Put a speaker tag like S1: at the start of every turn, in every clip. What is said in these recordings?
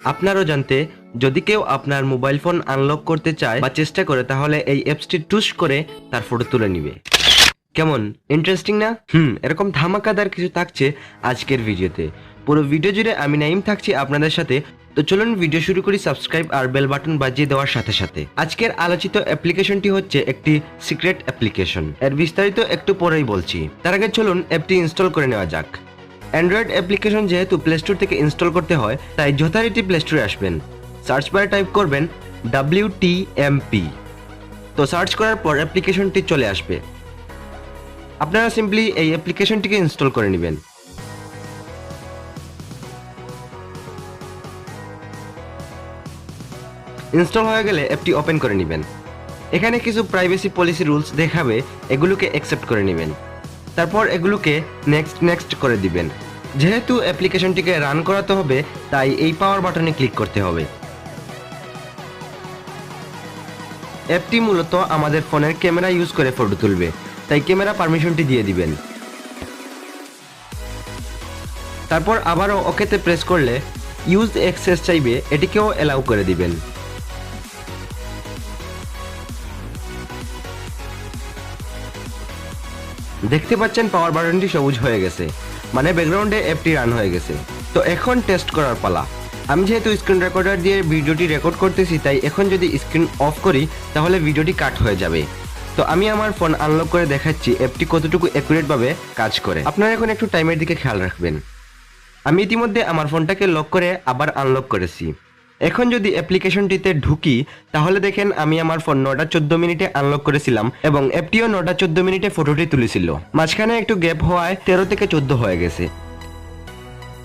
S1: আপনারও জানতে যদি কেউ আপনার মোবাইল ফোন আনলক করতে চায় বা চেষ্টা করে তাহলে এই অ্যাপসটি টুস করে তার ফটো তুলে নিবে। কেমন ইন্টারেস্টিং না? এরকম ধামাকাদার কিছু থাকছে আজকের ভিডিওতে। পুরো ভিডিও জুড়ে আমি নাইম থাকছি আপনাদের সাথে। তো চলুন ভিডিও শুরু করি সাবস্ক্রাইব আর বেল বাটন বাজিয়ে দেওয়ার সাথে সাথে। আজকের আলোচিত অ্যাপ্লিকেশনটি হচ্ছে একটি সিক্রেট অ্যাপ্লিকেশন। এর বিস্তারিত একটু পরেই বলছি, তার আগে চলুন অ্যাপটি ইনস্টল করে নেওয়া যাক। অ্যান্ড্রয়েড অ্যাপ্লিকেশন যেহেতু প্লে স্টোর থেকে ইনস্টল করতে হয়, তাই যথারীতি প্লে স্টোরে আসবেন। সার্চ বারে টাইপ করবেন wtmp। তো সার্চ করার পর অ্যাপ্লিকেশনটি চলে আসবে। আপনারা সিম্পলি এই অ্যাপ্লিকেশনটিকে ইনস্টল করে নেবেন। ইনস্টল হয়ে গেলে অ্যাপটি ওপেন করে নেবেন। এখানে কিছু প্রাইভেসি পলিসি রুলস দেখাবে, এগুলোকে অ্যাকসেপ্ট করে নেবেন। তারপর এগুলোকে নেক্সট করে দিবেন। যেহেতু অ্যাপ্লিকেশনটিকে রান করাতে হবে, তাই এই পাওয়ার বাটনে ক্লিক করতে হবে। অ্যাপটি মূলত আমাদের ফোনের ক্যামেরা ইউজ করে ফটো তুলবে, তাই ক্যামেরা পারমিশনটি দিয়ে দিবেন। তারপর আবারও ওকেতে প্রেস করলে ইউজ অ্যাক্সেস চাইবে, এটিকেও অ্যালাউ করে দিবেন। দেখতে পাচ্ছেন পাওয়ার বাটনটি সবুজ হয়ে গেছে, মানে ব্যাকগ্রাউন্ডে অ্যাপটি রান হয়ে গেছে। তো এখন টেস্ট করার পালা। আমি যেহেতু স্ক্রিন রেকর্ডার দিয়ে ভিডিওটি রেকর্ড করতেছি, তাই এখন যদি স্ক্রিন অফ করি তাহলে ভিডিওটি কাট হয়ে যাবে। তো আমি আমার ফোন আনলক করে দেখাচ্ছি অ্যাপটি কতটুকু অ্যাকুরেটভাবে কাজ করে। আপনারা এখন একটু টাইমের দিকে খেয়াল রাখবেন। আমি ইতিমধ্যে আমার ফোনটাকে লক করে আবার আনলক করেছি। এখন যদি অ্যাপ্লিকেশনটিতে ঢুকি তাহলে দেখেন আমি আমার ফোন 9:14 আনলক করেছিলাম এবং অ্যাপটিও 9:14 ফটোটি তুলেছিল। মাঝখানে একটু গ্যাপ হওয়ায় 13 থেকে 14 হয়ে গেছে।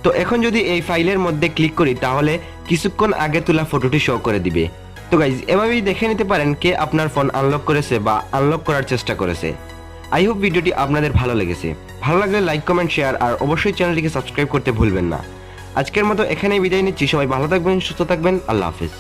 S1: তো এখন যদি এই ফাইলের মধ্যে ক্লিক করি তাহলে কিছুক্ষণ আগে তোলা ফটোটি শো করে দিবে। তো গাইজ, এভাবেই দেখে নিতে পারেন কে আপনার ফোন আনলক করেছে বা আনলক করার চেষ্টা করেছে। আই হোপ ভিডিওটি আপনাদের ভালো লেগেছে। ভালো লাগলে লাইক, কমেন্ট, শেয়ার আর অবশ্যই চ্যানেলটিকে সাবস্ক্রাইব করতে ভুলবেন না। আজকের মতো এখানেই বিদায় নিচ্ছি। সবাই ভালো থাকবেন, সুস্থ থাকবেন। আল্লাহ হাফেজ।